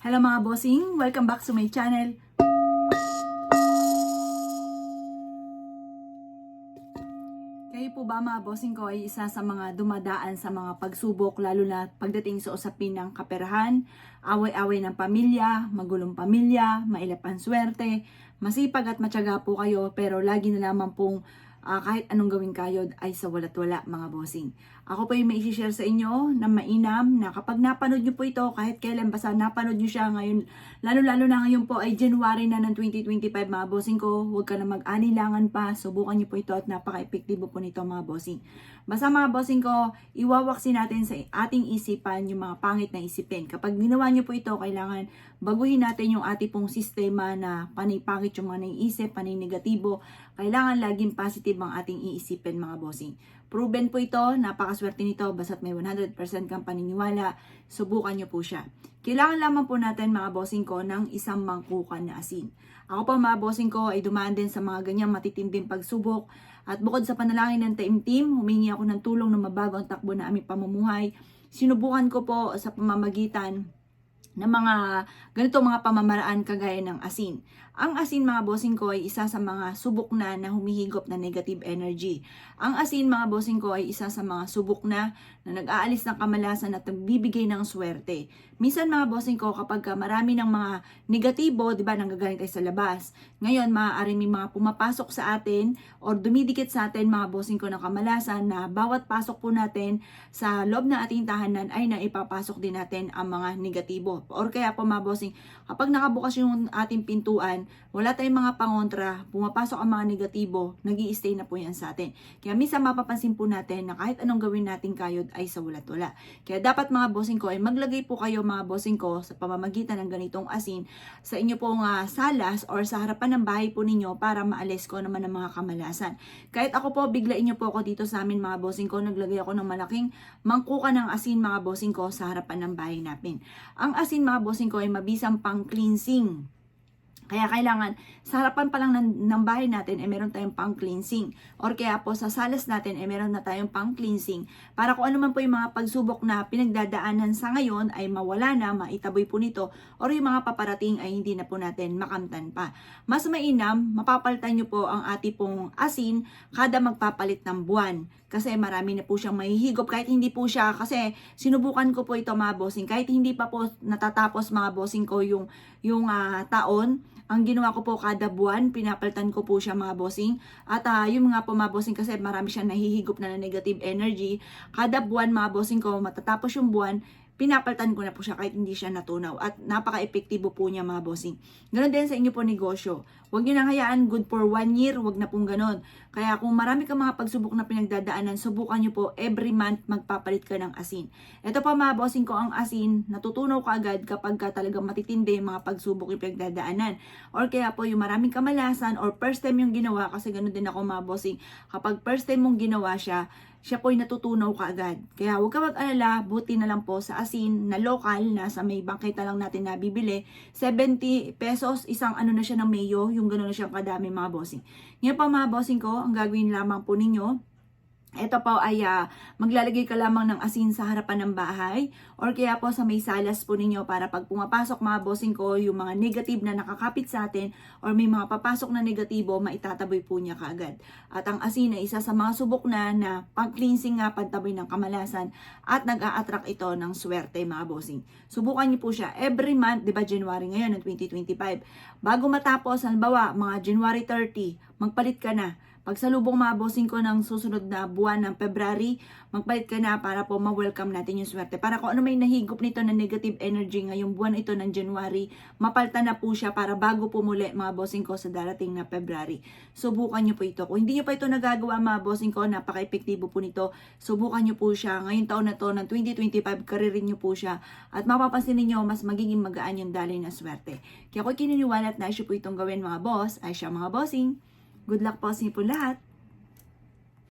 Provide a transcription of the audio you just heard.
Hello mga bossing! Welcome back to my channel. Kayo po ba mga bossing ko ay isa sa mga dumadaan sa mga pagsubok lalo na pagdating sa usapin ng kaperahan, away-away ng pamilya, magulong pamilya, mailap ang swerte, masipag at matyaga po kayo pero lagi na lamang pong kahit anong gawin kayo ay sa wala't wala mga bossing. Ako po yung may isi-share sa inyo na mainam na kapag napanood nyo po ito kahit kailan basta napanood nyo siya ngayon, lalo-lalo na ngayon po ay January na ng 2025 mga bossing ko, huwag ka na mag-anilangan pa, subukan nyo po ito at napaka-epektibo po nito mga bossing. Basta mga bossing ko, iwawaksin natin sa ating isipan yung mga pangit na isipin. Kapag ginawa nyo po ito, kailangan baguhin natin yung ating pong sistema na panay-pangit yung mga naiisip, panay-negatibo. Kailangan laging positive ang ating iisipin mga bossing. Proven po ito, napakaswerte nito, basta't may 100% kang paniniwala, subukan nyo po siya. Kailangan lamang po natin mga bossing ko ng isang mangkukan na asin. Ako po mga bossing ko ay dumaan din sa mga ganyang matitinding pagsubok at bukod sa panalangin ng taimtim, humingi ako ng tulong na mabago ang takbo na aming pamumuhay. Sinubukan ko po sa pamamagitan ng mga ganito mga pamamaraan kagaya ng asin. Ang asin mga bossing ko ay isa sa mga subok na humihigop na negative energy. Ang asin mga bossing ko ay isa sa mga subok na nag-aalis ng kamalasan at nagbibigay ng swerte. Minsan mga bossing ko kapag marami ng mga negatibo, di ba, nanggagaling tayo sa labas. Ngayon maaari may mga pumapasok sa atin or dumidikit sa atin mga bossing ko ng kamalasan na bawat pasok po natin sa loob ng ating tahanan ay naipapasok din natin ang mga negatibo. Or kaya po mga bossing, kapag nakabukas yung ating pintuan, wala tayong mga pangontra, pumapasok ang mga negatibo, nag-i-stay na po yan sa atin. Kaya minsan mapapansin po natin na kahit anong gawin natin kayod ay sa wala't wala. Kaya dapat mga bossing ko ay maglagay po kayo mga bossing ko sa pamamagitan ng ganitong asin sa inyo pong salas or sa harapan ng bahay po ninyo para maalis ko naman ang mga kamalasan. Kahit ako po, biglain nyo po ako dito sa amin mga bossing ko, naglagay ako ng malaking mangkukan ng asin mga bossing ko sa harapan ng bahay natin. Ang asin mga bossing ko ay mabisang pang cleansing. Kaya kailangan, sa harapan pa lang ng bahay natin, meron tayong pang-cleansing. Or kaya po, sa salas natin, meron na tayong pang-cleansing. Para kung ano man po yung mga pagsubok na pinagdadaanan sa ngayon, ay mawala na, maitaboy po nito. Or yung mga paparating ay hindi na po natin makamtan pa. Mas mainam, mapapalitan nyo po ang ating pong asin kada magpapalit ng buwan. Kasi marami na po siyang mahihigop. Kahit hindi po siya, kasi sinubukan ko po ito mga bossing. Kahit hindi pa po natatapos mga bossing ko yung taon, ang ginawa ko po kada buwan, pinapalitan ko po siya mga bossing. At yung mga po mga bossing kasi marami siyang nahihigop na negative energy. Kada buwan mga bossing ko, matatapos yung buwan, pinapalitan ko na po siya kahit hindi siya natunaw. At napaka-epektibo po niya mga bossing. Ganon din sa inyo po negosyo. Huwag nyo nang hayaan good for 1 year, huwag na pong ganon. Kaya kung marami ka mga pagsubok na pinagdadaanan, subukan nyo po every month magpapalit ka ng asin. Ito po mga bossing ko, ang asin, natutunaw ka agad kapag ka talagang matitindi yung mga pagsubok yung pinagdadaanan. Or kaya po yung maraming kamalasan or first time yung ginawa, kasi ganon din ako mga bossing. Kapag first time mong ginawa siya po'y natutunaw ka agad. Kaya huwag ka mag-alala, buti na lang po sa asin na local, na sa may bangketa lang natin nabibili, 70 pesos, isang ano na siya ng mayo, yung gano'n na siyang kadami mga bossing. Ngayon pa mga bossing ko, ang gagawin lamang po ninyo, ito po ay maglalagay ka lamang ng asin sa harapan ng bahay or kaya po sa may salas po ninyo para pag pumapasok mga bossing ko yung mga negative na nakakapit sa atin or may mga papasok na negatibo, maitataboy po niya kaagad. At ang asin ay isa sa mga subok na pang-cleansing nga, pantaboy ng kamalasan at nag-a-attract ito ng swerte mga bossing. Subukan niyo po siya every month, di ba January ngayon ng 2025. Bago matapos, halimbawa mga January 30, magpalit ka na. Pagsalubong mga bossing ko ng susunod na buwan ng February, magpalit ka na para po ma-welcome natin yung swerte. Para kung ano may nahigop nito na negative energy ngayong buwan ito ng January, mapalitan na po siya para bago po muli mga bossing ko sa darating na February. Subukan nyo po ito. Kung hindi nyo pa ito nagagawa mga bossing ko, napaka-epektibo po nito. Subukan nyo po siya. Ngayong taon na to ng 2025, karirin nyo po siya. At mapapansin niyo mas magiging magaan yung daloy na swerte. Kaya ako kininiwala at naisip po itong gawin mga boss, ay siya mga bossing. Good luck po sa inyo po lahat.